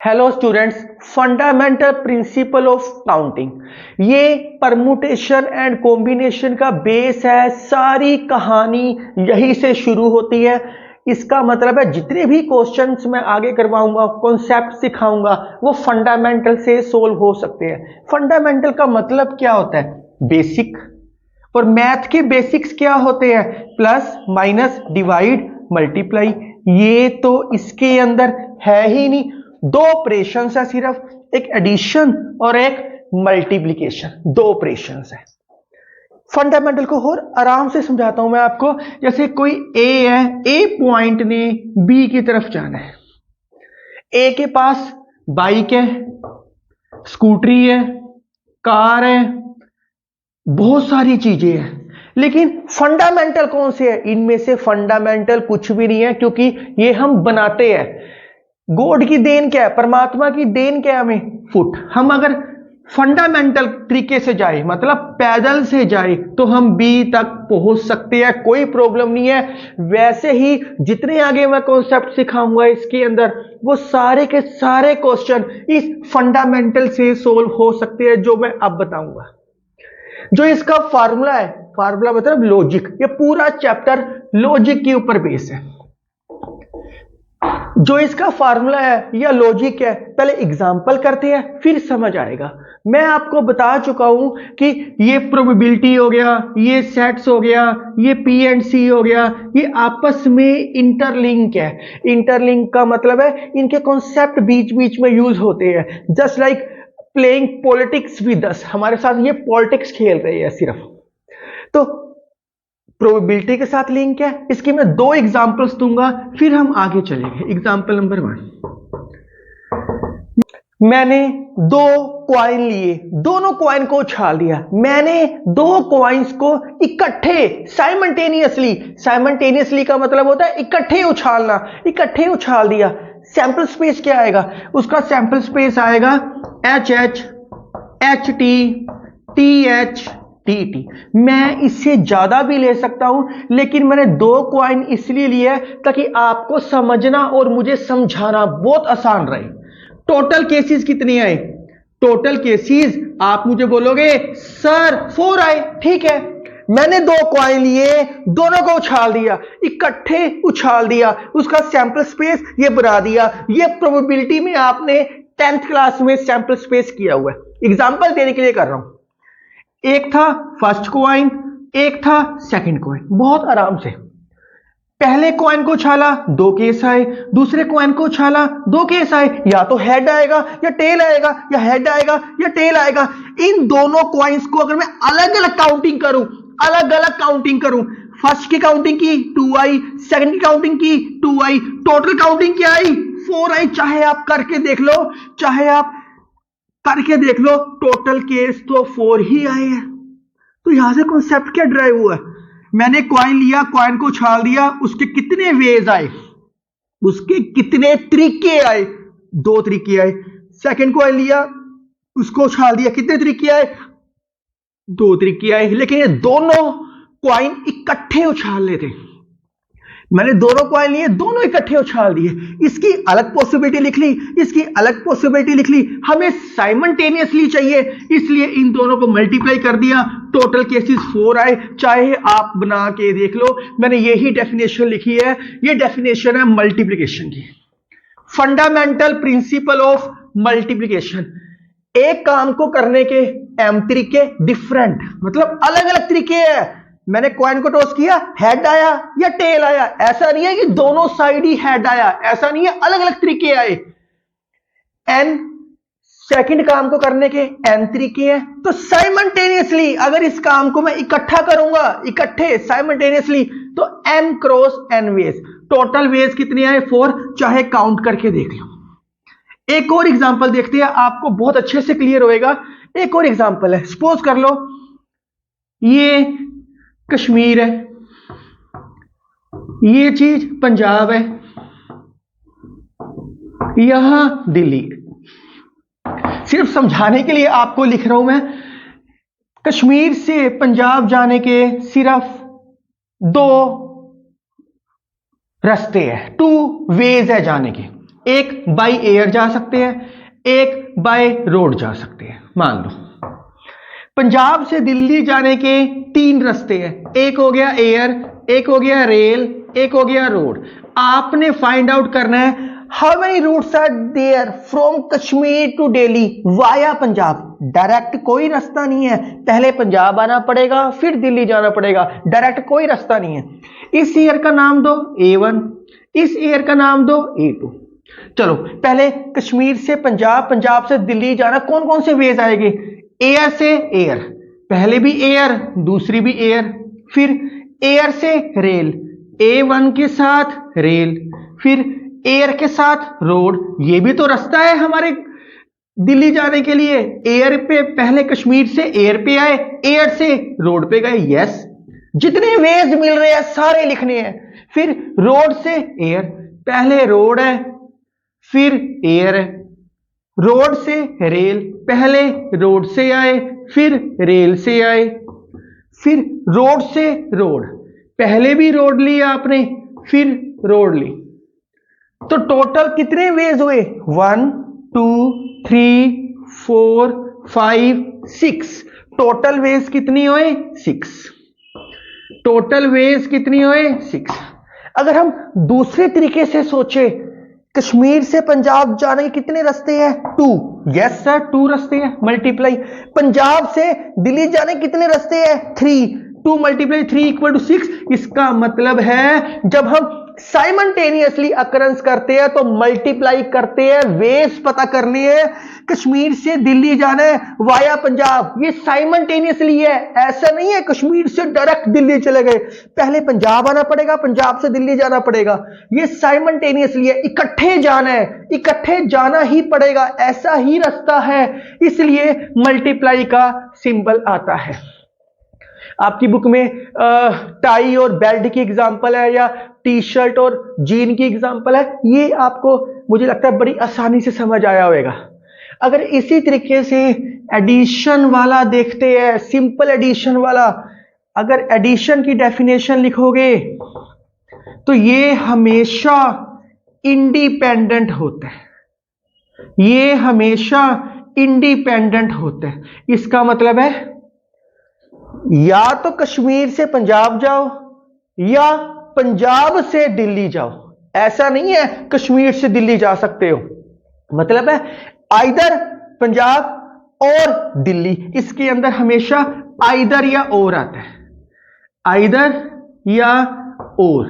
Hello students, fundamental principle of counting ये permutation and combination का base है। सारी कहानी यही से शुरू होती है। इसका मतलब है जितने भी क्वेश्चंस मैं आगे करवाऊंगा, कॉन्सेप्ट सिखाऊंगा, वो फंडामेंटल से सोल्व हो सकते हैं। फंडामेंटल का मतलब क्या होता है? बेसिक। और मैथ के बेसिक्स क्या होते हैं? Plus, minus, divide, multiply. ये तो इसके अंदर है ही नहीं। दो ऑपरेशंस है सिर्फ, एक एडिशन और एक मल्टीप्लिकेशन। दो ऑपरेशंस है। फंडामेंटल को और आराम से समझाता हूं मैं आपको। जैसे कोई ए है, ए पॉइंट ने बी की तरफ जाना है। ए के पास बाइक है, स्कूटरी है, कार है, बहुत सारी चीजें हैं, लेकिन फंडामेंटल कौन से है? इनमें से फंडामेंटल कुछ भी नहीं है, क्योंकि ये हम बनाते हैं। गॉड की देन क्या है? परमात्मा की देन क्या है हमें? फुट। हम अगर फंडामेंटल तरीके से जाए, मतलब पैदल से जाए, तो हम बी तक पहुंच सकते हैं, कोई प्रॉब्लम नहीं है। वैसे ही जितने आगे मैं कॉन्सेप्ट सिखाऊंगा इसके अंदर, वो सारे के सारे क्वेश्चन इस फंडामेंटल से सोल्व हो सकते हैं, जो मैं अब बताऊंगा। जो इसका फार्मूला है, फार्मूला मतलब लॉजिक, ये पूरा चैप्टर लॉजिक के ऊपर बेस है। जो इसका फार्मूला है या लॉजिक है, पहले एग्जांपल करते हैं, फिर समझ आएगा। मैं आपको बता चुका हूं कि ये प्रोबेबिलिटी हो गया, ये सेट्स हो गया, ये पी एंड सी हो गया, ये आपस में इंटरलिंक है। इंटरलिंक का मतलब है इनके कॉन्सेप्ट बीच बीच में यूज होते हैं। Just like playing politics with us, हमारे साथ ये पॉलिटिक्स खेल रहे हैं सिर्फ। तो प्रोबेबिलिटी के साथ लिंक है। इसकी मैं दो एग्जांपल्स दूंगा, फिर हम आगे चलेंगे। एग्जांपल नंबर 1, मैंने दो कॉइन लिए, दोनों कॉइन को उछाल दिया। मैंने दो कॉइन्स को इकट्ठे साइमल्टेनियसली का मतलब होता है इकट्ठे उछालना, इकट्ठे उछाल दिया। सैंपल स्पेस क्या आएगा? उसका सैंपल स्पेस आएगा H H, H T, T H, T T. मैं इससे ज्यादा भी ले सकता हूं, लेकिन मैंने दो कॉइन इसलिए लिया है ताकि आपको समझना और मुझे समझाना बहुत आसान रहे। टोटल केसेस कितने आए? टोटल केसेस आप मुझे बोलोगे सर 4 आए। ठीक है, मैंने दो कॉइन लिए, दोनों को उछाल दिया, इकट्ठे उछाल दिया, उसका सैंपल स्पेस ये बना दिया। ये प्रोबेबिलिटी में आपने 10th क्लास में सैंपल स्पेस किया हुआ है। एग्जांपल देने के लिए कर रहा हूं। एक था फर्स्ट कॉइन, एक था सेकंड कॉइन। बहुत आराम से, पहले कॉइन को उछाला, दो केस आए। दूसरे कॉइन को उछाला, दो केस आए। या तो हेड आएगा या टेल आएगा, या हेड आएगा या टेल आएगा। इन दोनों कॉइन्स को अगर मैं अलग अलग काउंटिंग करूं, फर्स्ट की काउंटिंग की 2 आई, सेकंड की काउंटिंग की 2 आई, टोटल काउंटिंग क्या आई? 4 आई। चाहे आप करके देख लो, टोटल केस तो 4 ही आए हैं। तो यहां से कॉन्सेप्ट क्या ड्राइव हुआ? मैंने कॉइन लिया, कॉइन को उछाल दिया, उसके कितने वेज आए, उसके कितने तरीके आए? 2 तरीके आए। सेकंड कॉइन लिया, उसको उछाल दिया, कितने तरीके आए? 2 तरीके आए। लेकिन ये दोनों कॉइन इकट्ठे उछाल लेते। मैंने दोनों कॉइन लिए, दोनों इकट्ठे उछाल दिए। इसकी अलग पॉसिबिलिटी लिख ली, इसकी अलग पॉसिबिलिटी लिख ली। हमें साइमल्टेनियसली चाहिए, इसलिए इन दोनों को मल्टीप्लाई कर दिया। टोटल केसेस 4 आए। चाहे आप बना के देख लो, मैंने यही डेफिनेशन लिखी है। ये डेफिनेशन है मल्टीप्लिकेशन की, फंडामेंटल प्रिंसिपल ऑफ मल्टीप्लिकेशन। एक काम को करने के m तरीके डिफरेंट, मतलब अलग अलग तरीके हैं। मैंने कॉइन को टॉस किया, हेड आया या टेल आया। ऐसा नहीं है कि दोनों साइड ही हेड आया, ऐसा नहीं है, अलग अलग तरीके आए। n सेकंड काम को करने के n तरीके हैं। तो साइमल्टेनियसली अगर इस काम को मैं इकट्ठा करूंगा, इकट्ठे साइमल्टेनियसली, तो m cross n ways. Total ways कितने आए? 4। चाहे काउंट करके देख लो। एक और एग्जांपल देखते हैं, आपको बहुत अच्छे से क्लियर होएगा। एक और एग्जांपल है, सपोज कर लो ये कश्मीर है, ये चीज पंजाब है, यहां दिल्ली है। सिर्फ समझाने के लिए आपको लिख रहा हूं मैं। कश्मीर से पंजाब जाने के सिर्फ 2 रास्ते हैं, 2 वेज है जाने के। एक बाय एयर जा सकते हैं, एक बाय रोड जा सकते हैं। मान लो पंजाब से दिल्ली जाने के 3 रास्ते हैं, एक हो गया एयर, एक हो गया रेल, एक हो गया रोड। आपने फाइंड आउट करना है how many routes are there from Kashmir to Delhi via Punjab. Direct कोई रास्ता नहीं है, पहले पंजाब आना पड़ेगा फिर दिल्ली जाना पड़ेगा, डायरेक्ट कोई रास्ता नहीं है। इस ईयर का नाम दो A1, इस ईयर का नाम दो A2। चलो पहले कश्मीर से पंजाब, पंजाब से दिल्ली जाना, कौन कौन से वेज आएंगे? एयर से एयर, पहले भी एयर दूसरी भी एयर, फिर एयर से रेल, A1 के साथ रेल, फिर एयर के साथ रोड। ये भी तो रास्ता है हमारे दिल्ली जाने के लिए। एयर पे पहले कश्मीर से एयर पे आए, एयर से रोड पे गए। यस, जितने वेज मिल रहे हैं सारे लिखने हैं। फिर रोड से एयर, पहले रोड है फिर एयर है, रोड से रेल, पहले रोड से आए फिर रेल से आए, फिर रोड से रोड, पहले भी रोड ली आपने फिर रोड ली। तो टोटल कितने वेज हुए? 1 2 3 4 5 6। टोटल वेज कितनी हुए? 6। टोटल वेज कितनी हुए? 6। अगर हम दूसरे तरीके से सोचे, कश्मीर से पंजाब जाने के कितने रास्ते हैं? 2। यस सर, 2 रास्ते हैं। मल्टीप्लाई पंजाब से दिल्ली जाने के कितने रास्ते हैं? 3। 2 × 3 = 6। इसका मतलब है जब हम साइमल्टेनियसली अकरेंस करते हैं तो मल्टीप्लाई करते हैं, वेज पता करनी है। कश्मीर से दिल्ली जाना है वाया पंजाब, ये साइमल्टेनियसली है, ऐसा नहीं है कश्मीर से डायरेक्ट दिल्ली चले गए, पहले पंजाब आना पड़ेगा, पंजाब से दिल्ली जाना पड़ेगा। ये साइमल्टेनियसली है, इकट्ठे जाना है, इकट्ठे जाना ही पड़ेगा, ऐसा ही रास्ता है, इसलिए मल्टीप्लाई का सिंबल आता है। आपकी बुक में टाई और बेल्ट की एग्जांपल है या टी शर्ट और जीन की एग्जांपल है, ये आपको मुझे लगता है बड़ी आसानी से समझ आया होगा। अगर इसी तरीके से एडिशन वाला देखते हैं, सिंपल एडिशन वाला, अगर एडिशन की डेफिनेशन लिखोगे तो ये हमेशा इंडिपेंडेंट होता है, ये हमेशा इंडिपेंडेंट होता है। इसका मतलब है या तो कश्मीर से पंजाब जाओ या पंजाब से दिल्ली जाओ, ऐसा नहीं है कश्मीर से दिल्ली जा सकते हो। मतलब है आइदर पंजाब और दिल्ली, इसके अंदर हमेशा आइदर या और आता है, आइदर या और,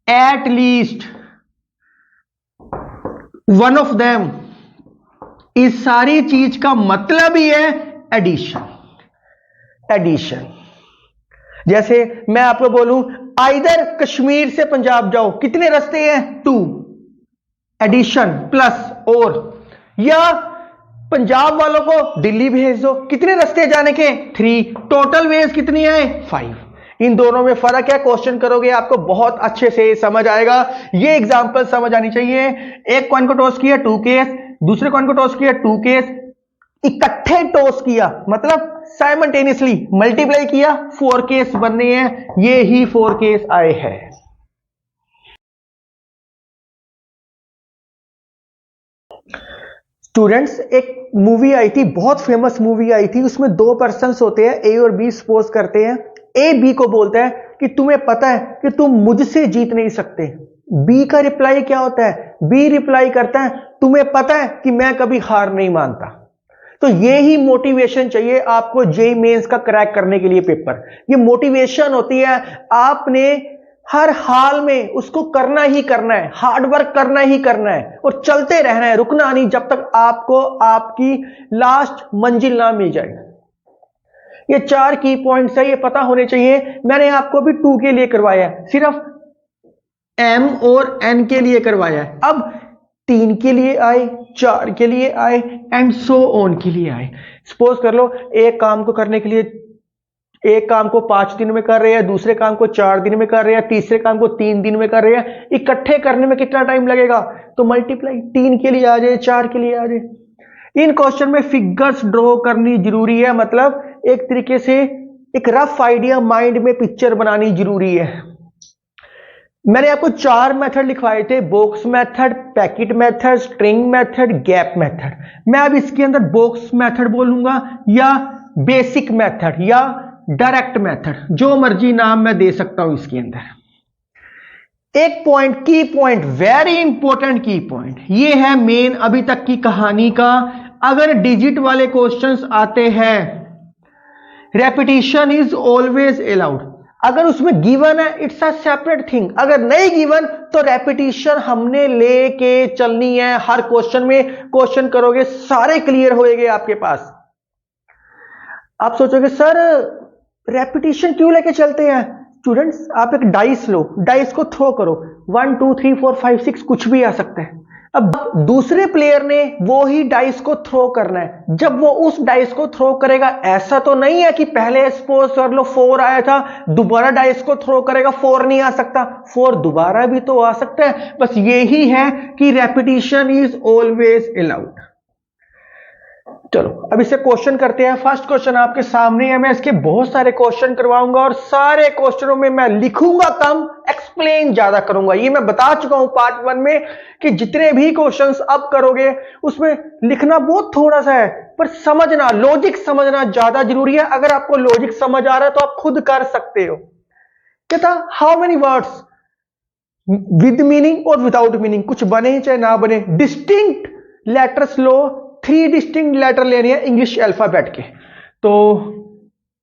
at least one of them. इस सारी चीज का मतलब ही है एडिशन। एडिशन जैसे मैं आपको बोलूं आइदर कश्मीर से पंजाब जाओ, कितने रास्ते हैं? 2। एडिशन प्लस और, या पंजाब वालों को दिल्ली भेज दो, कितने रास्ते जाने के? 3। टोटल वेज कितनी है? 5। इन दोनों में फर्क है, क्वेश्चन करोगे आपको बहुत अच्छे से समझ आएगा। ये एग्जांपल समझ आनी चाहिए। एक कॉइन को टॉस किया 2 केस, दूसरे कॉइन को टॉस किया 2 केस, इकट्ठे टॉस किया मतलब साइमल्टेनियसली मल्टीप्लाई किया, 4 केस बनने हैं, ये ही 4 केस आए हैं। स्टूडेंट्स, एक मूवी आई थी, बहुत फेमस मूवी आई थी, उसमें 2 पर्सन्स होते हैं, ए और बी सपोज करते हैं। ए बी को बोलता है कि तुम्हें पता है कि तुम मुझसे जीत नहीं सकते। बी का रिप्लाई क्या होता है? बी रिप्लाई करता है तुम्हें पता है कि मैं कभी हार नहीं मानता। तो ये ही मोटिवेशन चाहिए आपको जेईई मेंस का क्रैक करने के लिए पेपर। ये मोटिवेशन होती है, आपने हर हाल में उसको करना ही करना है, हार्ड वर्क करना ही करना है और चलते रहना है, रुकना नहीं जब तक आपको आपकी लास्ट मंजिल ना मिल जाए। ये 4 की पॉइंट्स है, ये पता होने चाहिए। मैंने आपको भी 2 के लिए करवाया है, सिर्फ एम और एन के लिए करवाया है। अब 3 के लिए आए, 4 के लिए आए एंड सो ऑन के लिए आए। सपोज कर लो एक काम को करने के लिए, एक काम को 5 दिन में कर रहे हैं, दूसरे काम को 4 दिन में कर रहे हैं, तीसरे काम को 3 दिन में कर रहे हैं, इकट्ठे करने में कितना टाइम लगेगा? तो मल्टीप्लाई 3 के लिए आ जाए, 4 के लिए आ जाए। इन क्वेश्चन में फिगर्स ड्रॉ करनी जरूरी है, मतलब एक तरीके से एक रफ आइडिया माइंड में पिक्चर बनानी जरूरी है। मैंने आपको 4 मेथड लिखवाए थे, box method, packet method, string method, gap method. मैं अब इसके अंदर बॉक्स मेथड बोलूंगा या बेसिक मेथड या डायरेक्ट मेथड, जो मर्जी नाम मैं दे सकता हूं इसके अंदर। एक पॉइंट, की पॉइंट, वेरी इंपॉर्टेंट की पॉइंट, ये है मेन अभी तक की कहानी का। अगर डिजिट वाले क्वेश्चंस आते हैं, रेपिटेशन इज ऑलवेज अलाउड। अगर उसमें गिवन है, इट्स अ सेपरेट थिंग। अगर नहीं गिवन तो रेपिटेशन हमने लेके चलनी है हर क्वेश्चन में। क्वेश्चन करोगे सारे क्लियर होएंगे आपके पास। आप सोचोगे सर रेपिटेशन क्यों लेके चलते हैं? स्टूडेंट्स, आप एक डाइस लो, डाइस को थ्रो करो, 1 2 3 4 5 6 कुछ भी आ सकता है। अब दूसरे प्लेयर ने वो ही डाइस को थ्रो करना है। जब वो उस डाइस को थ्रो करेगा, ऐसा तो नहीं है कि पहले सपोज कर लो 4 आया था, दोबारा डाइस को थ्रो करेगा 4 नहीं आ सकता, 4 दोबारा भी तो आ सकता है। बस यही है कि रेपिटेशन इज ऑलवेज अलाउड। चलो अब इसे क्वेश्चन करते हैं। फर्स्ट क्वेश्चन आपके सामने है। मैं इसके बहुत सारे क्वेश्चन करवाऊंगा और सारे क्वेश्चनों में मैं लिखूंगा कम, एक्सप्लेन ज्यादा करूंगा। ये मैं बता चुका हूं पार्ट 1 में कि जितने भी क्वेश्चंस अब करोगे उसमें लिखना बहुत थोड़ा सा है, पर समझना, लॉजिक समझना ज्यादा जरूरी है। अगर आपको लॉजिक समझ आ रहा है तो आप खुद कर सकते हो। कहता how many words with meaning और विदाउट मीनिंग, कुछ बने चाहे ना बने, डिस्टिंक्ट लेटर्स लो। 3 डिस्टिंक्ट लेटर लेने हैं इंग्लिश अल्फाबेट के, तो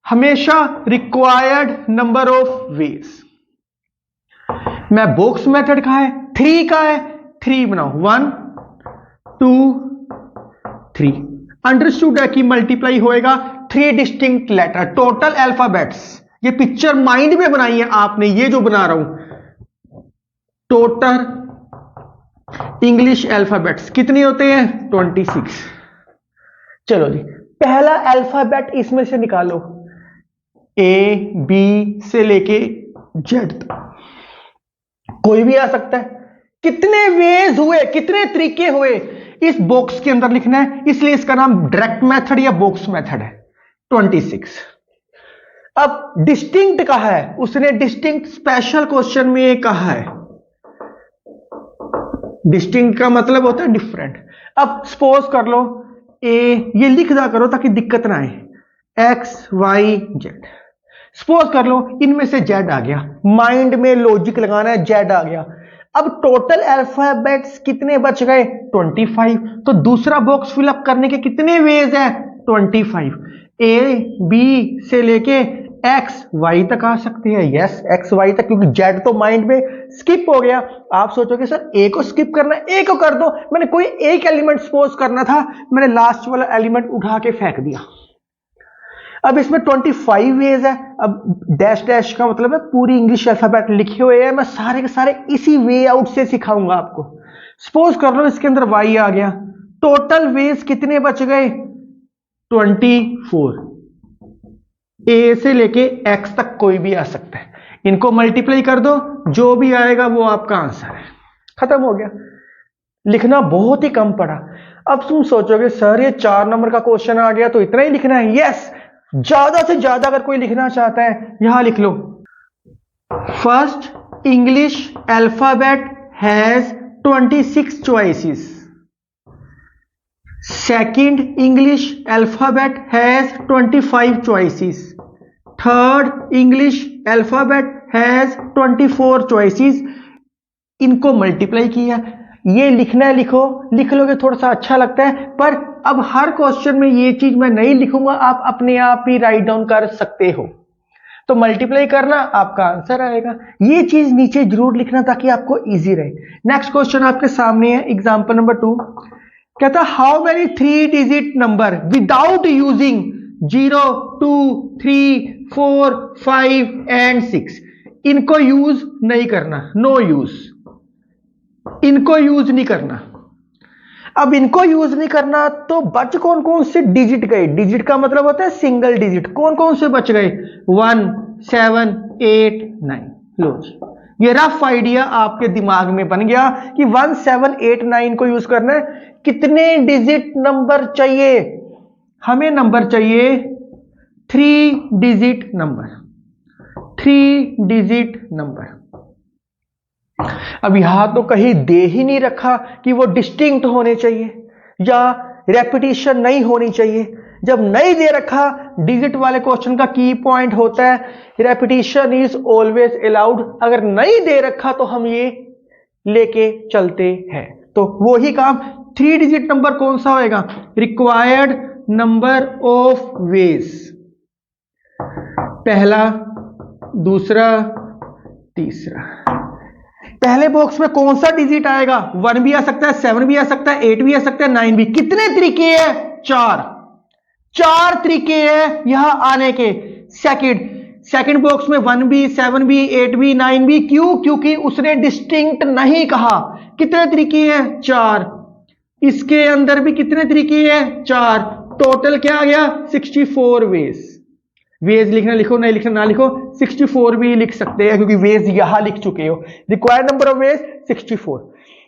हमेशा रिक्वायर्ड नंबर ऑफ वेज। मैं बॉक्स मेथड का है, 3 का है, 3 बनाओ, 1 2 3। अंडरस्टूड है कि मल्टीप्लाई होएगा 3 डिस्टिंक्ट लेटर, टोटल अल्फाबेट्स। ये पिक्चर माइंड में बनाई है आपने, ये जो बना रहा हूं, टोटल इंग्लिश अल्फाबेट्स कितने होते हैं? 26। चलो जी, पहला अल्फाबेट इसमें से निकालो, ए बी से लेके जेड तक, कोई भी आ सकता है। कितने वेज हुए, कितने तरीके हुए, इस बॉक्स के अंदर लिखना है, इसलिए इसका नाम डायरेक्ट मेथड या बॉक्स मेथड है। 26। अब डिस्टिंक्ट कहा है उसने, डिस्टिंक्ट स्पेशल क्वेश्चन में कहा है। डिस्टिंक्ट का मतलब होता है डिफरेंट। अब सपोज कर लो ए, ये लिख दा करो ताकि दिक्कत ना आए, एक्स वाई जेड। सपोज कर लो इनमें से जेड आ गया, माइंड में लॉजिक लगाना है, जेड आ गया। अब टोटल अल्फाबेट्स कितने बच गए? 25। तो दूसरा बॉक्स फिलअप करने के कितने वेज है? 25। ए बी से लेके एक्स वाई तक आ सकते हैं। यस, एक्स वाई तक, क्योंकि जेड तो माइंड में स्किप हो गया। आप सोचोगे सर ए को स्किप करना है, ए को कर दो। मैंने कोई एक एलिमेंट सपोज करना था, मैंने लास्ट वाला एलिमेंट उठा के फेंक दिया। अब इसमें 25 वेज है। अब डैश डैश का मतलब है पूरी इंग्लिश अल्फाबेट लिखे हुए हैं। मैं सारे के सारे इसी वे आउट से सिखाऊंगा आपको। सपोज कर लो इसके अंदर वाई आ गया, टोटल वेज कितने बच गए? 24। ए से लेके एक्स तक कोई भी आ सकता है, इनको मल्टीप्लाई कर दो, जो भी आएगा वो आपका आंसर है। खत्म हो गया, लिखना बहुत ही कम पड़ा। अब तुम सोचोगे सर ये 4 नंबर का क्वेश्चन आ गया तो इतना ही लिखना है? यस, ज्यादा से ज्यादा अगर कोई लिखना चाहता है यहां लिख लो, first English alphabet has 26 choices, second English alphabet has 25 choices, third English alphabet has 24 choices. इनको मल्टीप्लाई किया, ये लिखना है, लिखो, लिख लोगे थोड़ा सा अच्छा लगता है। पर अब हर क्वेश्चन में ये चीज मैं नहीं लिखूंगा, आप अपने आप ही राइट डाउन कर सकते हो। तो मल्टीप्लाई करना, आपका आंसर आएगा। ये चीज नीचे जरूर लिखना ताकि आपको इजी रहे। नेक्स्ट क्वेश्चन आपके सामने है, एग्जांपल नंबर 2। कहता how many 3 digit number without using 0 2 3 4 5 and 6। इनको यूज नहीं करना, नो यूज, इनको यूज नहीं करना। अब इनको यूज नहीं करना तो बच कौन कौन से डिजिट गए? डिजिट का मतलब होता है सिंगल डिजिट। कौन कौन से बच गए? 1 7 8 9। लो जी, ये रफ आइडिया आपके दिमाग में बन गया कि 1 7 8 9 को यूज करना है। कितने डिजिट नंबर चाहिए? हमें नंबर चाहिए 3 डिजिट नंबर, 3 डिजिट नंबर। अब यहां तो कहीं दे ही नहीं रखा कि वो डिस्टिंक्ट होने चाहिए या रेपिटेशन नहीं होनी चाहिए। जब नहीं दे रखा, डिजिट वाले क्वेश्चन का की पॉइंट होता है रेपिटेशन इज ऑलवेज अलाउड। अगर नहीं दे रखा तो हम ये लेके चलते हैं। तो वो ही काम 3 डिजिट नंबर कौन सा होएगा? रिक्वायर्ड नंबर ऑफ वेज, पहला, दूसरा, तीसरा। पहले बॉक्स में कौन सा डिजिट आएगा? 1 भी आ सकता है, 7 भी आ सकता है, 8 भी आ सकता है, 9 भी। कितने तरीके हैं? 4 तरीके हैं यहां आने के। सेकंड बॉक्स में 1 भी, 7 भी, 8 भी, 9 भी। क्यों? क्योंकि उसने डिस्टिंक्ट नहीं कहा। कितने तरीके हैं? 4। इसके अंदर भी कितने तरीके हैं? 4। टोटल क्या आ गया? 64 वेज। वेज लिखना लिखो, नहीं लिखना ना लिखो, 64 भी लिख सकते हैं क्योंकि वेज यहां लिख चुके हो। Required number of ways 64।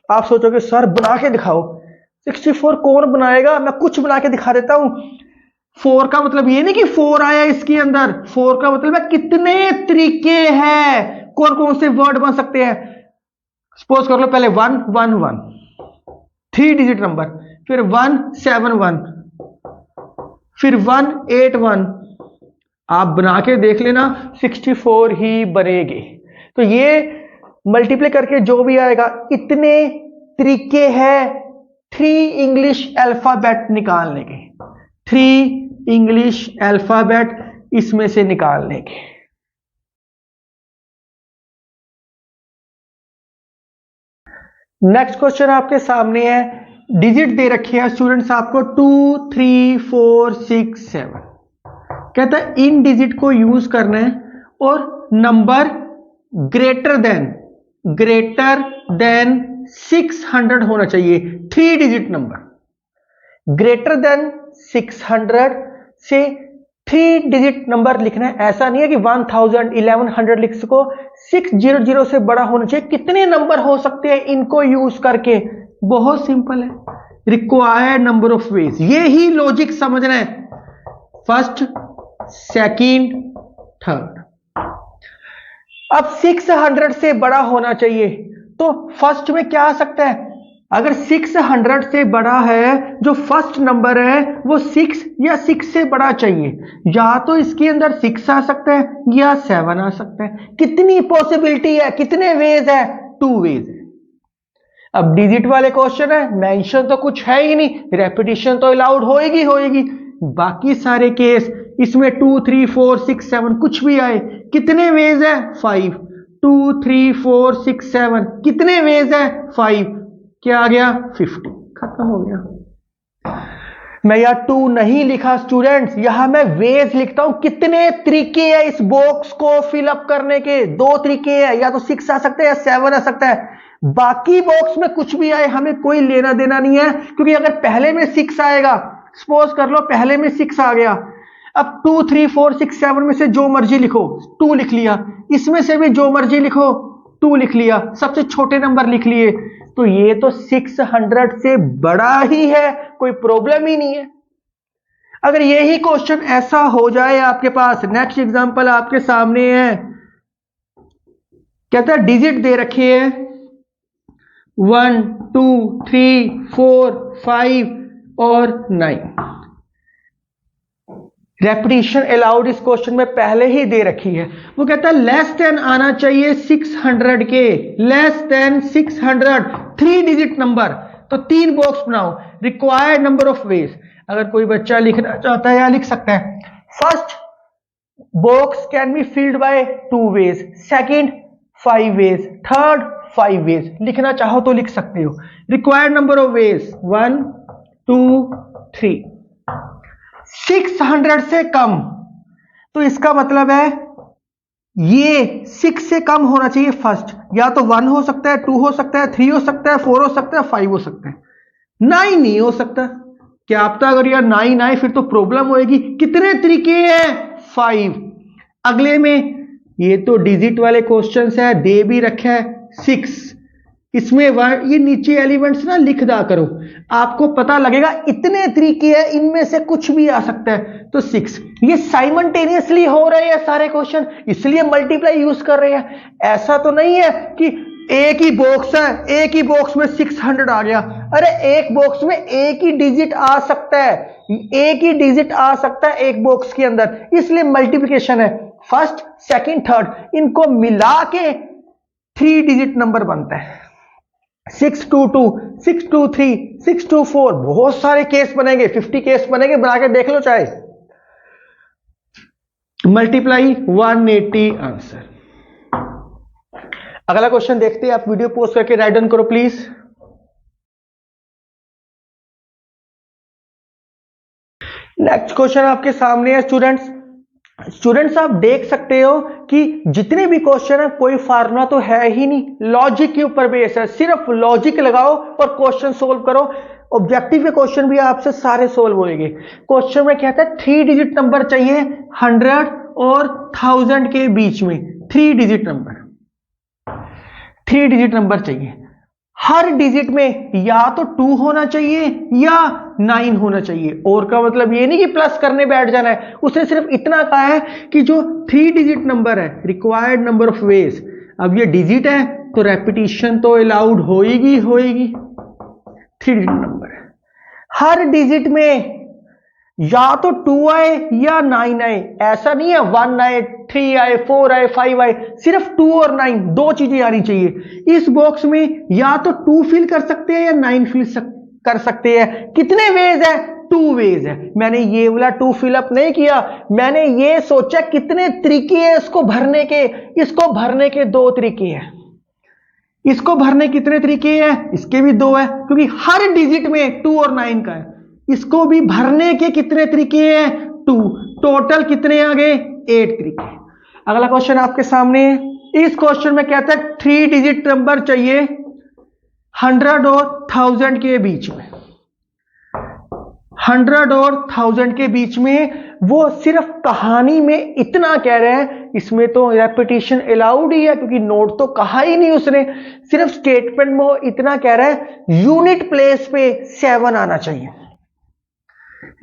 आप सोचोगे सर बना के दिखाओ। 64 कौन बनाएगा? मैं कुछ बना के दिखा देता हूं। 4 का मतलब ये नहीं कि 4 आया इसके अंदर। 4 का मतलब है कितने तरीके हैं, कौन कौन से वर्ड बन सकते हैं। सपोज कर लो पहले 1 1 1, 3 डिजिट नंबर, फिर 1 7 1, फिर 1 8 1। आप बना के देख लेना, 64 ही बनेंगे। तो ये मल्टीप्लाई करके जो भी आएगा, इतने तरीके हैं 3 इंग्लिश अल्फाबेट निकालने के। 3 इंग्लिश अल्फाबेट इसमें से निकालने के। नेक्स्ट क्वेश्चन आपके सामने है। डिजिट दे रखे हैं स्टूडेंट्स आपको 2 3 4 6 7। कहता है इन डिजिट को यूज करना है और नंबर ग्रेटर देन 600 होना चाहिए। 3 डिजिट नंबर ग्रेटर देन 600 से 3 डिजिट नंबर लिखना है। ऐसा नहीं है कि 1000 1100 लिख सको, 600 से बड़ा होना चाहिए। कितने नंबर हो सकते हैं इनको यूज करके? बहुत सिंपल है, रिक्वायर्ड नंबर ऑफ वेज। ये ही लॉजिक समझना है। First, second, third. अब 600 से बड़ा होना चाहिए तो फर्स्ट में क्या आ सकता है? अगर 600 से बड़ा है, जो फर्स्ट नंबर है वो 6 या 6 से बड़ा चाहिए। या तो इसके अंदर 6 आ सकता है या 7 आ सकता है। कितनी पॉसिबिलिटी है, कितने वेज है? 2 वेज है। अब डिजिट वाले क्वेश्चन है, मेंशन तो कुछ है ही नहीं, रेपिटेशन तो अलाउड होएगी। बाकी सारे केस इसमें 2 3 4 6 7 कुछ भी आए, कितने वेज है? 5। 2 3 4 6 7 कितने वेज है? 5। क्या आ गया? 50। खत्म हो गया। मैं यहां 2 नहीं लिखा स्टूडेंट्स, यहां मैं वेज लिखता हूं। कितने तरीके हैं इस बॉक्स को फिलअप करने के? 2 तरीके हैं, या तो 6 आ सकता है या 7 आ सकता है। बाकी बॉक्स में कुछ भी आए हमें कोई लेना देना नहीं है, क्योंकि अगर पहले में 6 आएगा, सपोज कर लो पहले में 6 आ गया, अब 2 3 4 6 7 में से जो मर्जी लिखो, 2 लिख लिया। इसमें से भी जो मर्जी लिखो, 2 लिख लिया। सबसे छोटे नंबर लिख लिए, तो ये तो 600 से बड़ा ही है, कोई प्रॉब्लम ही नहीं है। अगर यही क्वेश्चन ऐसा हो जाए आपके पास, नेक्स्ट एग्जांपल आपके सामने है। कहता है डिजिट दे रखे हैं 1 2 3 4 5 और 9। रेपिटेशन अलाउड इस क्वेश्चन में पहले ही दे रखी है। वो कहता है लेस देन आना चाहिए 600 के, लेस देन 600 3 डिजिट नंबर। तो 3 बॉक्स बनाओ, रिक्वायर्ड नंबर ऑफ वेज। अगर कोई बच्चा लिखना चाहता है या लिख सकता है, first box can be filled by 2 ways, second 5 ways, third 5 ways. लिखना चाहो तो लिख सकते हो। Required number of ways 1 2 3। 600 से कम, तो इसका मतलब है ये 6 से कम होना चाहिए फर्स्ट। या तो 1 हो सकता है, 2 हो सकता है, 3 हो सकता है, 4 हो सकता है, 5 हो सकता है, 9 नहीं हो सकता। क्या आप तो अगर यार 9 आए फिर तो प्रॉब्लम होएगी। कितने तरीके हैं? 5। अगले में ये तो डिजिट वाले क्वेश्चन है, दे भी रखा है 6। इसमें ये नीचे एलिमेंट्स ना लिख दा करो, आपको पता लगेगा इतने तरीके हैं, इनमें से कुछ भी आ सकता है। तो 6 ये साइमल्टेनियसली हो रहे हैं सारे क्वेश्चन, इसलिए मल्टीप्लाई यूज कर रहे हैं। ऐसा तो नहीं है कि एक ही बॉक्स है, एक ही बॉक्स में 600 आ गया। अरे एक बॉक्स में एक ही डिजिट आ सकता है, एक ही डिजिट आ सकता है एक बॉक्स के अंदर, इसलिए मल्टीप्लिकेशन है। फर्स्ट सेकंड थर्ड इनको मिला के 3 डिजिट नंबर बनता है। 622, 623, 624, बहुत सारे केस बनेंगे, 50 केस बनेंगे, बना के देख लो चाहे। Multiply 180 answer. अगला क्वेश्चन देखते हैं, आप वीडियो पोस्ट करके राइट डाउन करो प्लीज। नेक्स्ट क्वेश्चन आपके सामने है स्टूडेंट्स। स्टूडेंट्स आप देख सकते हो कि जितने भी क्वेश्चन है कोई फार्मूला तो है ही नहीं, लॉजिक के ऊपर बेस है, सिर्फ लॉजिक लगाओ और क्वेश्चन सोल्व करो। ऑब्जेक्टिव के क्वेश्चन भी आपसे सारे सोल्व होंगे। क्वेश्चन में कहता है 3 डिजिट नंबर चाहिए 100 और 1000 के बीच में, 3 डिजिट नंबर, 3 डिजिट नंबर चाहिए। हर डिजिट में या तो 2 होना चाहिए या 9 होना चाहिए। और का मतलब ये नहीं कि प्लस करने बैठ जाना है, उसने सिर्फ इतना कहा है कि जो 3 डिजिट नंबर है, रिक्वायर्ड नंबर ऑफ वेज। अब ये डिजिट है तो रेपिटेशन तो अलाउड होएगी होएगी। 3 डिजिट नंबर है, हर डिजिट में या तो 2 आए या 9 आए, ऐसा नहीं है 1 आए 3 आए 4 आए 5 आए, सिर्फ 2 और 9 दो चीजें आनी चाहिए। इस बॉक्स में या तो 2 फिल कर सकते हैं या 9 फिल कर सकते हैं। कितने वेज है? 2 वेज है। मैंने ये वाला 2 फिलअप नहीं किया, मैंने ये सोचा कितने तरीके हैं इसको भरने के। इसको भरने के 2 तरीके हैं। इसको भरने कितने तरीके हैं? इसके भी 2 है, क्योंकि हर डिजिट में 2 और 9 का है। इसको भी भरने के कितने तरीके हैं? 2। टोटल कितने आ गए? 8 तरीके। अगला क्वेश्चन आपके सामने है। इस क्वेश्चन में कहता है 3 डिजिट नंबर चाहिए 100 और 1000 के बीच में, 100 और 1000 के बीच में। वो सिर्फ कहानी में इतना कह रहे हैं, इसमें तो रेपिटेशन अलाउड ही है क्योंकि नोट तो कहा ही नहीं उसने, सिर्फ स्टेटमेंट में वो इतना कह रहा है यूनिट प्लेस पे 7 आना चाहिए।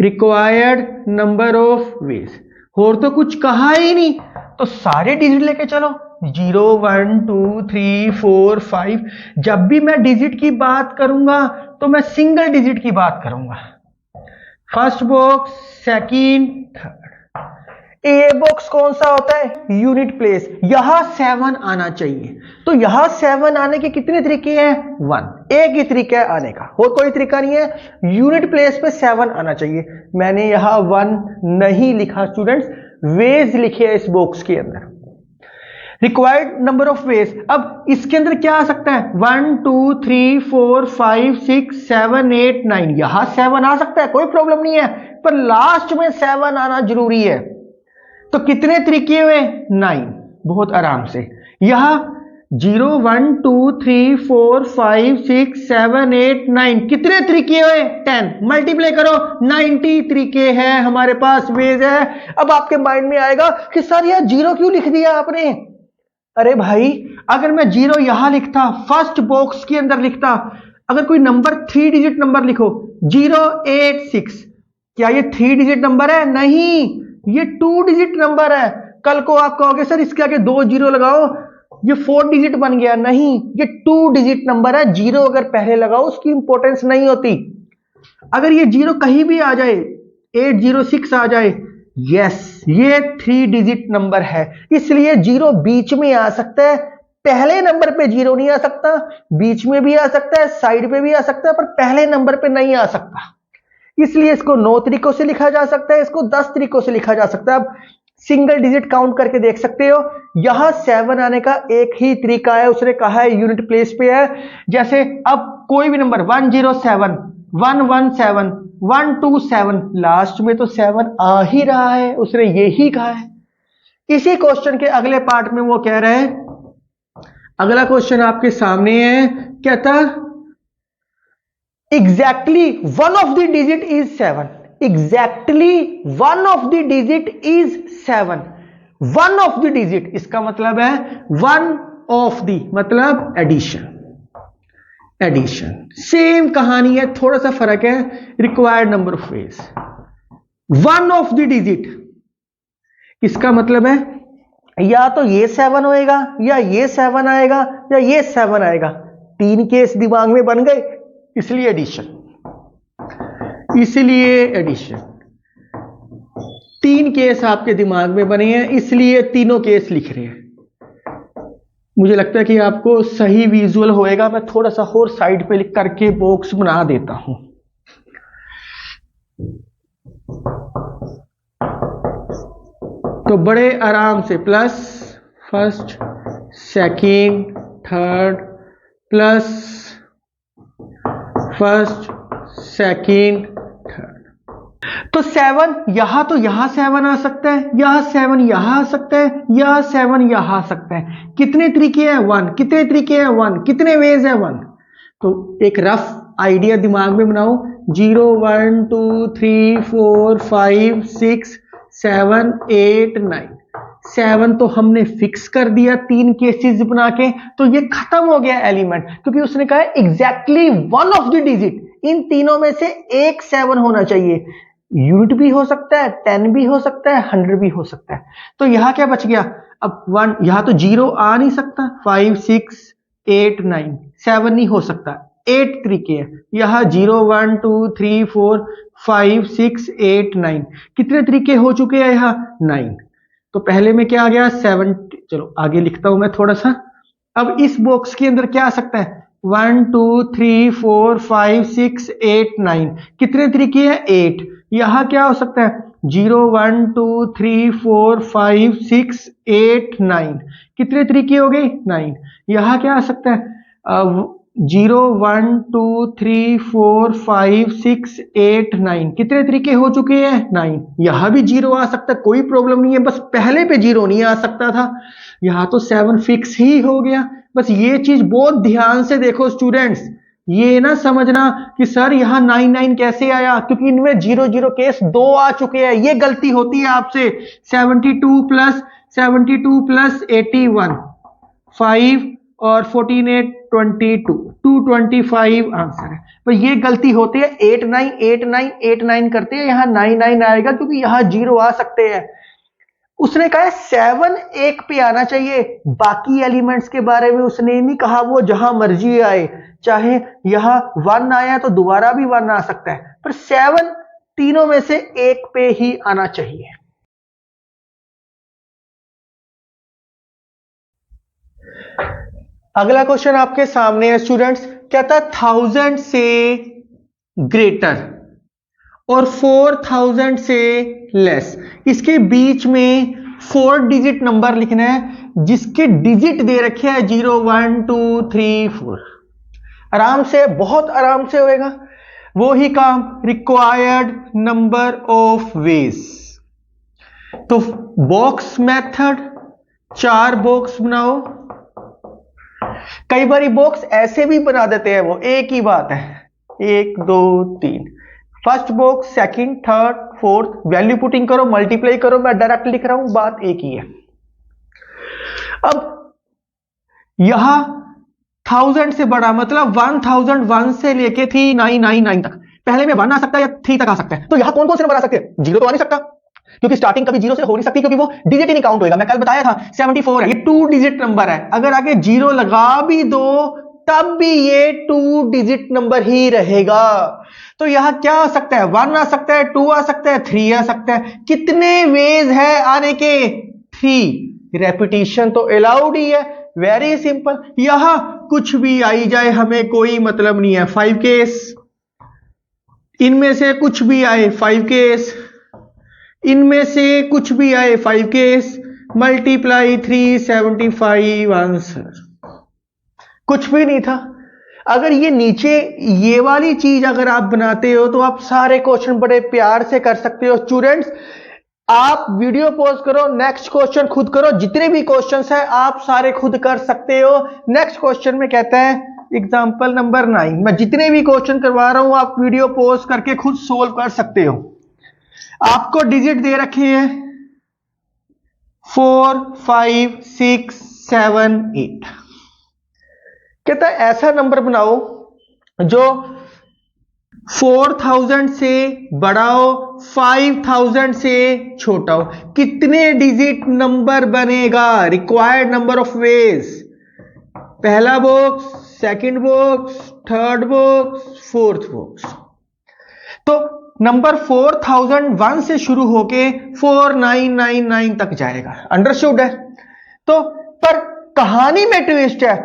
रिक्वायर्ड नंबर ऑफ वेज, और तो कुछ कहा ही नहीं, तो सारे डिजिट लेके चलो 0 1 2 3 4 5। जब भी मैं डिजिट की बात करूंगा तो मैं सिंगल डिजिट की बात करूंगा। First box, second, third. A box कौन सा होता है? Unit place. यहां 7 आना चाहिए, तो यहां 7 आने के कितने तरीके हैं? 1। एक ही तरीका है आने का, और कोई तरीका नहीं है। यूनिट प्लेस पे 7 आना चाहिए। मैंने यहां 1 नहीं लिखा स्टूडेंट्स, वेज लिखे है इस बॉक्स के अंदर। रिक्वायर्ड नंबर ऑफ वेज, अब इसके अंदर क्या आ सकता है? 1 2 3 4 5 6 7 8 9। यहां 7 आ सकता है, कोई प्रॉब्लम नहीं है, पर लास्ट में 7 आना जरूरी है। तो कितने तरीके हुए? 9। बहुत आराम से यहां 0 1 2 3 4 5 6 7 8 9 कितने तरीके हुए? 10। मल्टीप्लाई करो, 90 तरीके हैं हमारे पास, वेज है। अब आपके माइंड में आएगा कि सर यार 0 क्यों लिख दिया आपने? अरे भाई, अगर मैं 0 यहां लिखता, फर्स्ट बॉक्स के अंदर लिखता, अगर कोई नंबर 3 डिजिट नंबर लिखो 086, क्या ये 3 डिजिट नंबर है? नहीं, ये 2 डिजिट नंबर है। कल को आप कहोगे सर इसके आगे 2 0 लगाओ, ये 4 डिजिट बन गया। नहीं, ये 2 डिजिट नंबर है। 0 अगर पहले लगाओ उसकी इंपॉर्टेंस नहीं होती। अगर ये 0 कहीं भी आ जाए, 806 आ जाए, यस, ये 3 डिजिट नंबर है, इसलिए 0 बीच में आ सकता है। पहले नंबर पे 0 नहीं आ सकता, बीच में भी आ सकता है, साइड पे भी आ सकता है, पर पहले नंबर पे नहीं आ सकता। इसलिए इसको 9 तरीकों से लिखा जा सकता है, इसको 10 तरीकों से लिखा जा सकता है। अब सिंगल डिजिट काउंट करके देख सकते हो। यहां 7 आने का एक ही तरीका है, उसने कहा है यूनिट प्लेस पे है। जैसे अब कोई भी नंबर 107 117 127, लास्ट में तो 7 आ ही रहा है, उसने यही कहा है। इसी क्वेश्चन के अगले पार्ट में वो कह रहे हैं, अगला क्वेश्चन आपके सामने है, कहता exactly one of the digit is 7। Exactly one of the digit is 7। One of the digit इसका मतलब है वन ऑफ द मतलब एडिशन। एडिशन सेम कहानी है, थोड़ा सा फर्क है। Required number of ways, one of the digit इसका मतलब है या तो ये 7 होएगा, या ये 7 आएगा, या ये 7 आएगा। 3 केस दिमाग में बन गए, इसलिए एडिशन, इसलिए एडिशन। 3 केस आपके दिमाग में बने हैं, इसलिए तीनों केस लिख रहे हैं। मुझे लगता है कि आपको सही विजुअल होएगा। मैं थोड़ा सा और साइड पे लिख करके बॉक्स बना देता हूं। तो बड़े आराम से plus first, second, third, plus first, second, third. तो 7 यहां, तो यहां 7 आ सकता है, यहां 7 यहां आ सकता है, यहां 7 यहां आ सकता है। कितने तरीके हैं? 1। कितने तरीके हैं? 1। कितने वेज है? 1। तो एक रफ आइडिया दिमाग में बनाओ। 0 1 2 3 4 5 6 7 8 9। 7 तो हमने फिक्स कर दिया 3 केसेस बना के, तो ये खत्म हो गया एलिमेंट, क्योंकि उसने कहा exactly one of the digit, इन तीनों में से एक 7 होना चाहिए। यूनिट भी हो सकता है, 10 भी हो सकता है, 100 भी हो सकता है। तो यहां क्या बच गया? अब 1, यहां तो 0 आ नहीं सकता। 5 6 8 9, 7 नहीं हो सकता। 8 तरीके हैं। यहां 0 1 2 3 4 5 6 8 9, कितने तरीके हो चुके हैं? यहां 9। तो पहले में क्या आ गया? 7। चलो आगे लिखता हूं मैं थोड़ा सा। अब इस बॉक्स के अंदर क्या आ सकता है? 1 2 3 4 5 6 8 9, कितने तरीके हैं? 8। यहां क्या हो सकता है? 0 1 2 3 4 5 6 8 9, कितने तरीके हो गए? 9। यहां क्या आ सकता है? 0 1 2 3 4 5 6 8 9, कितने तरीके हो चुके हैं? 9। यहां भी 0 आ सकता है, कोई प्रॉब्लम नहीं है, बस पहले पे 0 नहीं आ सकता था। यहां तो 7 फिक्स ही हो गया। बस ये चीज बहुत ध्यान से देखो स्टूडेंट्स, ये ना समझना कि सर यहां 9 9 कैसे आया, क्योंकि इनमें 0 0 केस 2 आ चुके हैं। ये गलती होती है आपसे। 72 प्लस 81 5 और 14 8 22 225 आंसर है। तो ये गलती होती है। 8 9 8 9 8 9 करते हैं, यहां 9 9 आएगा क्योंकि यहां 0 आ सकते हैं। उसने कहा 7 एक पे आना चाहिए। बाकी एलिमेंट्स के बारे में उसने नहीं कहा, वो जहां मर्जी आए, चाहे यहां 1 आया तो दोबारा भी 1 आ सकता है, पर 7 तीनों में से एक पे ही आना चाहिए। अगला क्वेश्चन आपके सामने है स्टूडेंट्स, कहता है 1000 से ग्रेटर और 4000 से लेस, इसके बीच में 4 डिजिट नंबर लिखना है जिसके डिजिट दे रखे हैं 0 1 2 3 4। आराम से, बहुत आराम से होएगा। वो ही काम, रिक्वायर्ड नंबर ऑफ वेज। तो बॉक्स मेथड, 4 बॉक्स बनाओ। कई बार बॉक्स ऐसे भी बना देते हैं, वो एक ही बात है, 1 2 3। First box, second, third, fourth, value putting करो, मल्टीप्लाई करो। मैं डायरेक्ट लिख रहा हूं, बात एक ही है। अब यहां 1000 से बड़ा मतलब 1001 से लेके 3999 तक, पहले में 1 आ सकता है या 3 तक आ सकता है। तो यहां कौन कौन से नंबर आ सकते हैं? 0 तो आ नहीं सकता, क्योंकि स्टार्टिंग कभी 0 से हो नहीं सकती, क्योंकि वो डिजिट ही नहीं काउंट होएगा। मैं कल बताया था 74 है, ये 2 डिजिट नंबर है। अगर आगे 0 लगा भी दो तब भी ये 2 डिजिट नंबर ही रहेगा। तो यहां क्या आ सकता है? 1 आ सकता है, 2 आ सकता है, 3 आ सकता है। कितने वेज है आने के? 3। रेपिटेशन तो अलाउड ही है, वेरी सिंपल। यहां कुछ भी आई जाए हमें कोई मतलब नहीं है। 5 केस, इनमें से कुछ भी आए 5 केस, इनमें से कुछ भी आए 5 केस, मल्टीप्लाई 375 आंसर। कुछ भी नहीं था। अगर ये नीचे ये वाली चीज अगर आप बनाते हो तो आप सारे क्वेश्चन बड़े प्यार से कर सकते हो। स्टूडेंट्स, आप वीडियो पॉज करो, नेक्स्ट क्वेश्चन खुद करो। जितने भी क्वेश्चंस हैं आप सारे खुद कर सकते हो। नेक्स्ट क्वेश्चन में कहता है एग्जांपल नंबर 9। मैं जितने भी क्वेश्चन करवा रहा हूं आप वीडियो पॉज करके खुद सोल्व कर सकते हो। आपको डिजिट दे रखे हैं 4 5 6 7 8। कहता है ऐसा नंबर बनाओ जो 4000 से बड़ा हो, 5000 से छोटा हो, कितने डिजिट नंबर बनेगा? रिक्वायर्ड नंबर ऑफ वेज, पहला box, second box, third box, fourth box. तो नंबर 4001 से शुरू होके 4999 तक जाएगा। अंडरस्टूड है? तो पर कहानी में ट्विस्ट है,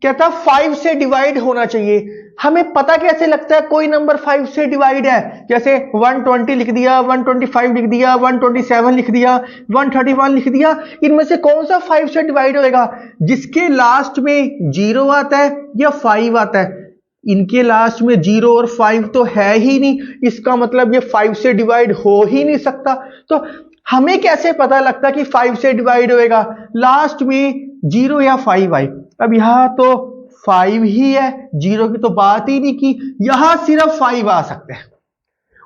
कहता 5 से डिवाइड होना चाहिए। हमें पता कैसे लगता है कोई नंबर 5 से डिवाइड है? जैसे 120 लिख दिया, 125 लिख दिया, 127 लिख दिया, 131 लिख दिया, इनमें से कौन सा 5 से डिवाइड होएगा? जिसके लास्ट में 0 आता है या 5 आता है। इनके लास्ट में 0 और 5 तो है ही नहीं, इसका मतलब ये 5 से डिवाइड हो ही नहीं सकता। तो हमें कैसे पता लगता कि 5 से डिवाइड होएगा? लास्ट में 0 या 5 आए। अब यहां तो 5 ही है, 0 की तो बात ही नहीं की, यहां सिर्फ 5 आ सकते हैं।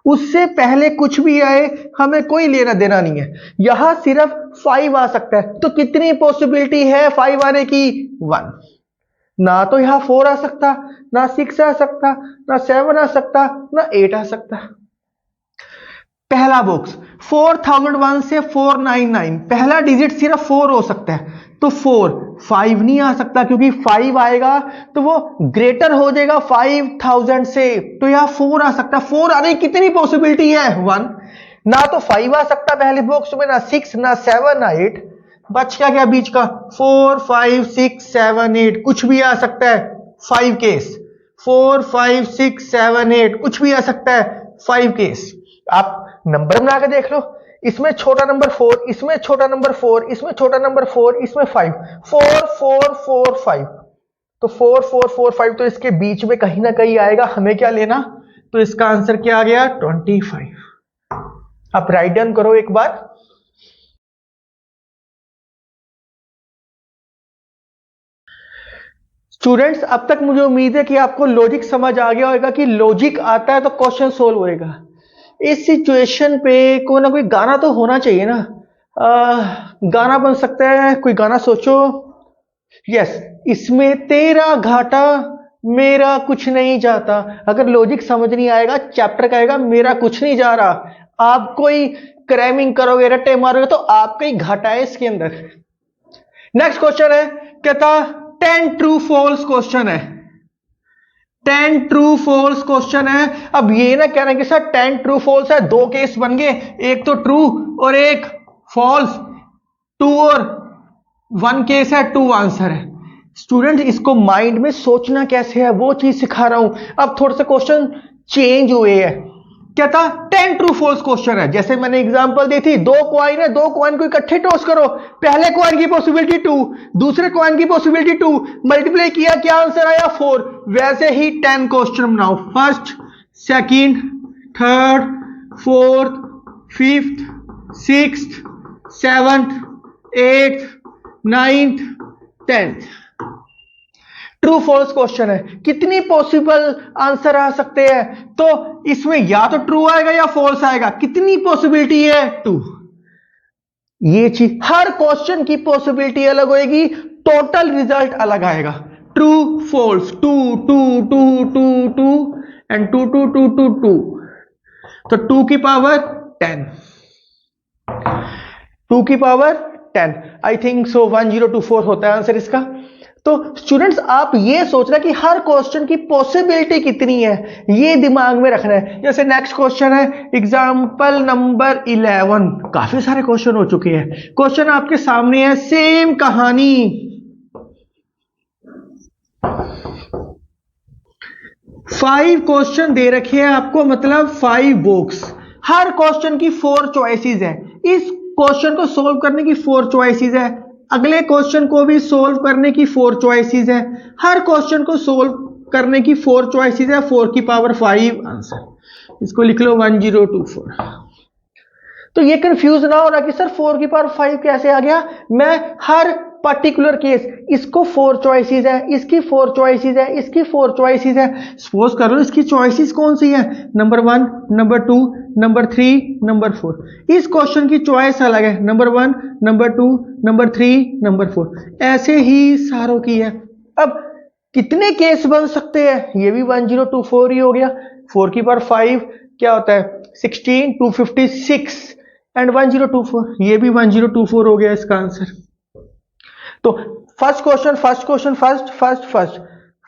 उससे पहले कुछ भी आए हमें कोई लेना देना नहीं है, यहां सिर्फ 5 आ सकता है। तो कितनी पॉसिबिलिटी है 5 आने की? 1। ना तो यहां 4 आ सकता, ना 6 आ सकता, ना 7 आ सकता, ना 8 आ सकता। पहला बॉक्स 4001 से 499, पहला डिजिट सिर्फ 4 हो सकता है, तो 4, 5 नहीं आ सकता क्योंकि 5 आएगा तो वो ग्रेटर हो जाएगा 5000 से, तो यहां 4 आ सकता है। 4 आने की कितनी पॉसिबिलिटी है? 1। ना तो 5 आ सकता पहले बॉक्स में, ना 6, ना 7, ना 8। बच क्या बीच का? 4, 5, 6, 7, 8, कुछ भी आ सकता है। 5 केस, 4, 5, 6, 7, 8, कुछ भी आ सकता है। 5 केस। आप नंबर बना के देख लो, इसमें छोटा नंबर 4, इसमें छोटा नंबर 4, इसमें छोटा नंबर 4, इसमें 5, 4, 4, 4, 5, तो 4, 4, 4, 5, तो इसके बीच में कहीं ना कहीं आएगा। हमें क्या लेना? तो इसका आंसर क्या आ गया? 25। आप राइट डाउन करो एक बार। स्टूडेंट्स, अब तक मुझे उम्मीद है कि आपको लॉजिक समझ आ गया होगा कि लॉजिक आता है तो क्वेश्चन सोल्व होएगा। इस सिचुएशन पे कोई ना कोई गाना तो होना चाहिए ना। गाना बन सकता है, कोई गाना सोचो। यस, इसमें तेरा घाटा मेरा कुछ नहीं जाता। अगर लॉजिक समझ नहीं आएगा, चैप्टर कहेगा मेरा कुछ नहीं जा रहा, आप कोई क्रैमिंग करोगे, रट्टे मारोगे तो आपका ही घाटा है इसके अंदर। नेक्स्ट क्वेश्चन है, कहता 10 ट्रू फॉल्स क्वेश्चन है। 10 ट्रू फॉल्स क्वेश्चन है। अब ये ना कहना कि सर 10 ट्रू फॉल्स है, 2 केस बन गए, एक तो ट्रू और एक फॉल्स। 2 और 1 केस है, 2 आंसर है। स्टूडेंट, इसको माइंड में सोचना कैसे है वो चीज सिखा रहा हूं। अब थोड़े से क्वेश्चन चेंज हुए हैं। क्या था? 10 ट्रू फॉल्स क्वेश्चन है। जैसे मैंने एग्जांपल दी थी, 2 कॉइन है, 2 कॉइन को इकट्ठे टॉस करो, पहले कॉइन की पॉसिबिलिटी 2, दूसरे कॉइन की पॉसिबिलिटी 2, मल्टीप्लाई किया, क्या आंसर आया? 4। वैसे ही 10 क्वेश्चन बनाओ, first, second, third, fourth, fifth, sixth, seventh, eighth, ninth, 10th। True false question है, कितनी पॉसिबल आंसर आ सकते हैं? तो इसमें या तो ट्रू आएगा या फॉल्स आएगा। कितनी पॉसिबिलिटी है? 2। ये चीज, हर क्वेश्चन की पॉसिबिलिटी अलग होगी, टोटल रिजल्ट अलग आएगा। ट्रू फॉल्स, 2 2 2 2 2 एंड 2 2 2 2 2, तो 2 की पावर 10, 2 की पावर 10, आई थिंक सो 1024 होता है आंसर इसका। तो स्टूडेंट्स, आप ये सोचना कि हर क्वेश्चन की पॉसिबिलिटी कितनी है, ये दिमाग में रखना है। जैसे नेक्स्ट क्वेश्चन है एग्जांपल नंबर 11। काफी सारे क्वेश्चन हो चुके हैं, क्वेश्चन आपके सामने है, सेम कहानी। 5 क्वेश्चन दे रखे हैं आपको, मतलब 5 बुक्स, हर क्वेश्चन की 4 चॉइसेस है। इस क्वेश्चन को सोल्व करने की 4 चॉइसेस है, अगले क्वेश्चन को भी सोल्व करने की 4 चॉइसेस है, हर क्वेश्चन को सोल्व करने की 4 चॉइसेस है, 4 की पावर 5 आंसर। इसको लिख लो 1024। तो ये कंफ्यूज ना होना कि सर 4 की पावर 5 कैसे आ गया। मैं हर पर्टिकुलर केस, इसको 4 चॉइसेस है, इसकी 4 चॉइसेस है, इसकी 4 चॉइसेस है। सपोज कर लो इसकी चॉइसेस कौन सी है, नंबर 1, नंबर 2, नंबर 3, नंबर 4। इस क्वेश्चन की चॉइस अलग है, नंबर 1, नंबर 2, नंबर 3, नंबर 4, ऐसे ही सारों की है। अब कितने केस बन सकते हैं? ये भी 1024 ही हो गया। 4 की पावर 5 क्या होता है? 16, 256 एंड 1024, ये भी 1024 हो गया इसका आंसर। तो first question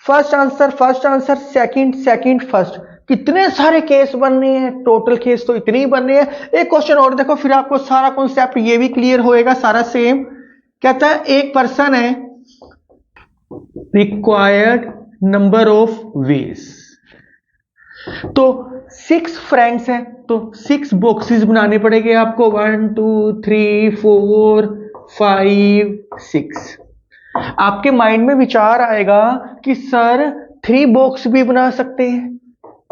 first answer second first. कितने सारे केस बनने हैं? टोटल केस तो इतने ही बनने हैं। एक क्वेश्चन और देखो, फिर आपको सारा कॉन्सेप्ट ये भी क्लियर होएगा सारा सेम। कहता है एक पर्सन है, रिक्वायर्ड नंबर ऑफ वेज। तो 6 फ्रेंड्स हैं, तो 6 बॉक्सेस बनाने पड़ेंगे आपको। 1 2 3 4 5 6। आपके माइंड में विचार आएगा कि सर 3 बॉक्स भी बना सकते हैं।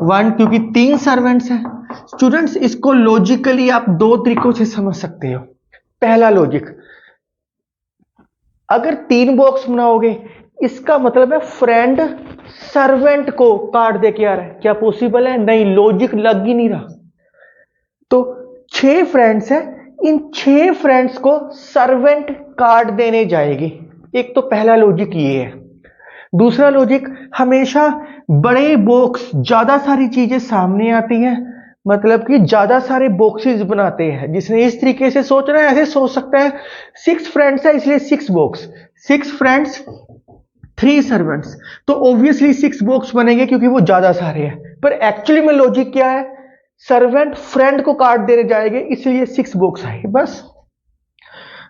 1 क्योंकि 3 सर्वेंट्स हैं। स्टूडेंट्स, इसको लॉजिकली आप 2 तरीकों से समझ सकते हो। पहला लॉजिक, अगर 3 बॉक्स बनाओगे इसका मतलब है फ्रेंड सर्वेंट को कार्ड दे के आ रहा है। क्या पॉसिबल है? नहीं, लॉजिक लग ही नहीं रहा। तो 6 फ्रेंड्स हैं, इन 6 फ्रेंड्स को सर्वेंट कार्ड देने जाएगी। एक तो पहला लॉजिक ये है। दूसरा लॉजिक, हमेशा बड़े बॉक्स, ज्यादा सारी चीजें सामने आती हैं, मतलब कि ज्यादा सारे बॉक्सेस बनाते हैं। जिसने इस तरीके से सोच रहा है ऐसे सोच सकता है 6 फ्रेंड्स है इसलिए 6 बॉक्स, 6 फ्रेंड्स 3 सर्वेंट्स, तो ऑब्वियसली 6 बॉक्स बनेंगे क्योंकि वो ज्यादा सारे हैं। पर एक्चुअली में लॉजिक क्या है? सर्वेंट फ्रेंड को कार्ड देने जाएंगे इसलिए 6 बॉक्स आए बस।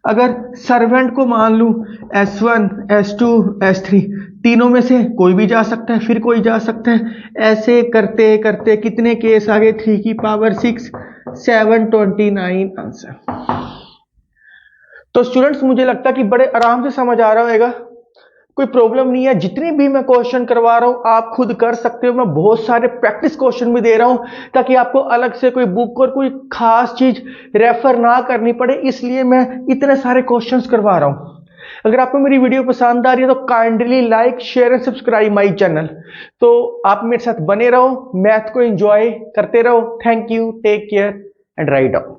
अगर सर्वेंट को मान लूं S1 S2 S3, तीनों में से कोई भी जा सकता है, फिर कोई जा सकता है। ऐसे करते करते कितने केस आ गए? 3 की पावर 6 729 आंसर। तो स्टूडेंट्स, मुझे लगता है कि बड़े आराम से समझ आ रहा होगा, कोई प्रॉब्लम नहीं है। जितने भी मैं क्वेश्चन करवा रहा हूं आप खुद कर सकते हो। मैं बहुत सारे प्रैक्टिस क्वेश्चन भी दे रहा हूं ताकि आपको अलग से कोई बुक और कोई खास चीज रेफर ना करनी पड़े, इसलिए मैं इतने सारे क्वेश्चंस करवा रहा हूं। अगर आपको मेरी वीडियो पसंद आ रही है तो kindly like share and subscribe my channel. तो आप मेरे साथ बने रहो, मैथ को एंजॉय करते रहो। Thank you, take care and write down.